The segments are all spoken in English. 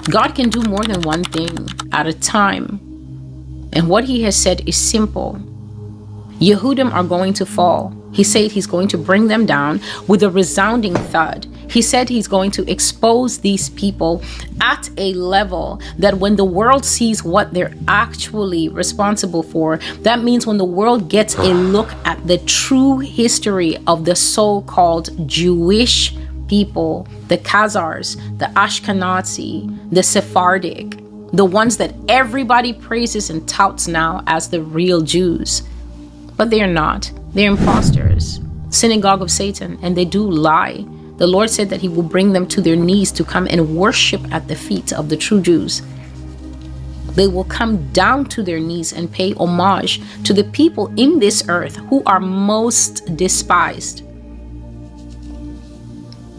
God can do more than one thing at a time. And what he has said is simple. Yehudim are going to fall. He said he's going to bring them down with a resounding thud. He said he's going to expose these people at a level that when the world sees what they're actually responsible for, that means when the world gets a look at the true history of the so-called Jewish people, the Khazars, the Ashkenazi, the Sephardic, the ones that everybody praises and touts now as the real Jews. But they're not. They're imposters, synagogue of Satan, and they do lie. The Lord said that he will bring them to their knees to come and worship at the feet of the true Jews. They will come down to their knees and pay homage to the people in this earth who are most despised.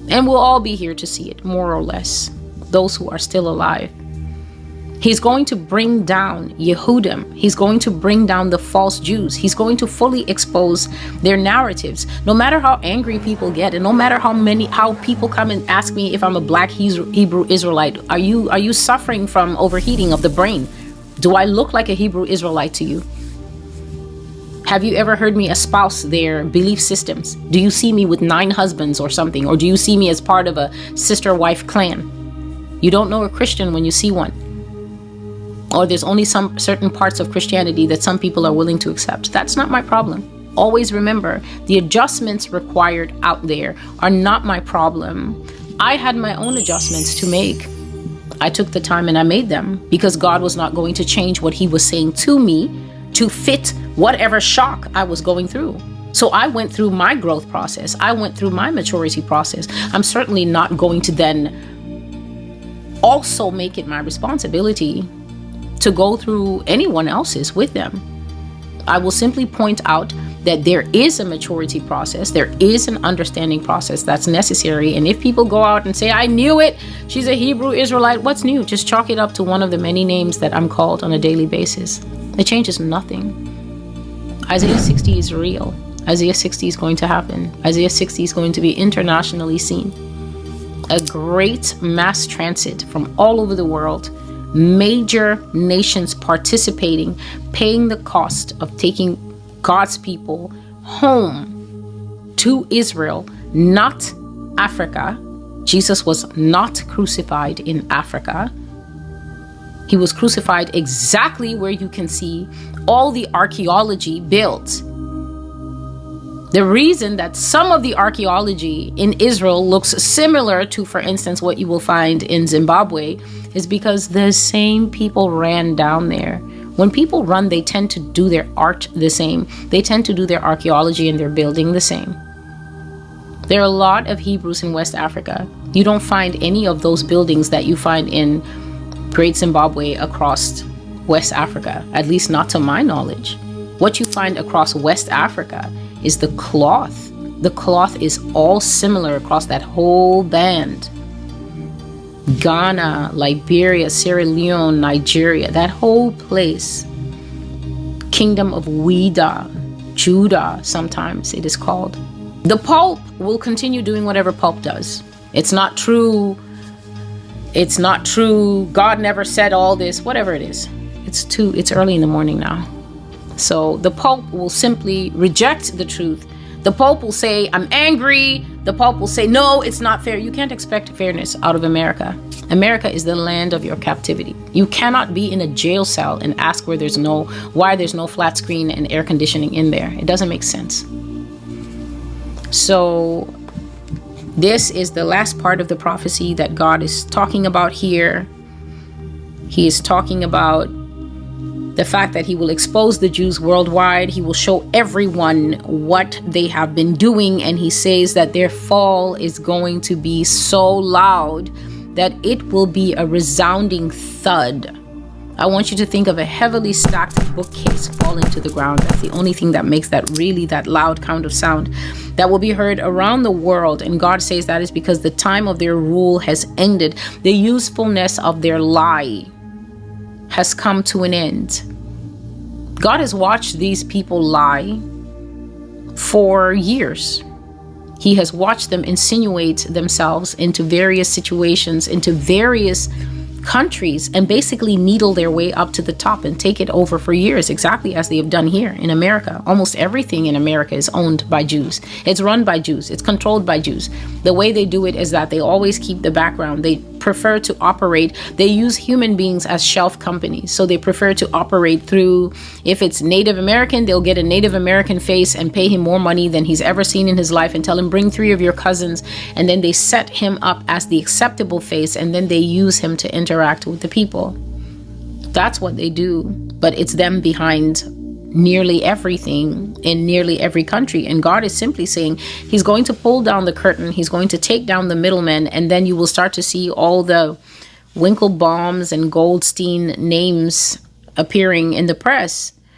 And we'll all be here to see it, more or less, those who are still alive. He's going to bring down Yehudim. He's going to bring down the false Jews. He's going to fully expose their narratives. No matter how angry people get, and no matter how people come and ask me if I'm a black Hebrew Israelite, are you suffering from overheating of the brain? Do I look like a Hebrew Israelite to you? Have you ever heard me espouse their belief systems? Do you see me with 9 husbands or something? Or do you see me as part of a sister-wife clan? You don't know a Christian when you see one. Or there's only some certain parts of Christianity that some people are willing to accept. That's not my problem. Always remember, the adjustments required out there are not my problem. I had my own adjustments to make. I took the time and I made them because God was not going to change what he was saying to me to fit whatever shock I was going through. So I went through my growth process. I went through my maturity process. I'm certainly not going to then also make it my responsibility to go through anyone else's with them. I will simply point out that there is a maturity process. There is an understanding process that's necessary. And if people go out and say, I knew it, she's a Hebrew Israelite, what's new? Just chalk it up to one of the many names that I'm called on a daily basis. It changes nothing. Isaiah 60 is real. Isaiah 60 is going to happen. Isaiah 60 is going to be internationally seen. A great mass transit from all over the world, major nations participating, paying the cost of taking God's people home to Israel, not Africa. Jesus was not crucified in Africa. He was crucified exactly where you can see all the archaeology built. The reason that some of the archaeology in Israel looks similar to, for instance, what you will find in Zimbabwe is because the same people ran down there. When people run, they tend to do their art the same. They tend to do their archaeology and their building the same. There are a lot of Hebrews in West Africa. You don't find any of those buildings that you find in Great Zimbabwe across West Africa, at least not to my knowledge. What you find across West Africa is the cloth. The cloth is all similar across that whole band. Ghana, Liberia, Sierra Leone, Nigeria, that whole place. Kingdom of Ouida, Judah, sometimes it is called. The pulp will continue doing whatever pulp does. It's not true. It's not true. God never said all this, whatever it is. It's early in the morning now. So the pulp will simply reject the truth. The Pope will say, I'm angry. The Pope will say, no, it's not fair. You can't expect fairness out of America. America is the land of your captivity. You cannot be in a jail cell and ask why there's no flat screen and air conditioning in there. It doesn't make sense. So this is the last part of the prophecy that God is talking about here. He is talking about the fact that he will expose the Jews worldwide. He will show everyone what they have been doing. And he says that their fall is going to be so loud that it will be a resounding thud. I want you to think of a heavily stacked bookcase falling to the ground. That's the only thing that makes that loud kind of sound that will be heard around the world. And God says that is because the time of their rule has ended. The usefulness of their lie has come to an end. God has watched these people lie for years. He has watched them insinuate themselves into various situations, into various countries and basically needle their way up to the top and take it over for years, exactly as they have done here in America. Almost everything in America is owned by Jews. It's run by Jews. It's controlled by Jews. The way they do it is that they always keep the background. They prefer to operate. They use human beings as shelf companies. So they prefer to operate through, if it's Native American, they'll get a Native American face and pay him more money than he's ever seen in his life and tell him, bring 3 of your cousins. And then they set him up as the acceptable face, and then they use him to interact with the people. That's what they do. But it's them behind nearly everything in nearly every country. And God is simply saying he's going to pull down the curtain. He's going to take down the middlemen. And then you will start to see all the Winklebaums and Goldstein names appearing in the press.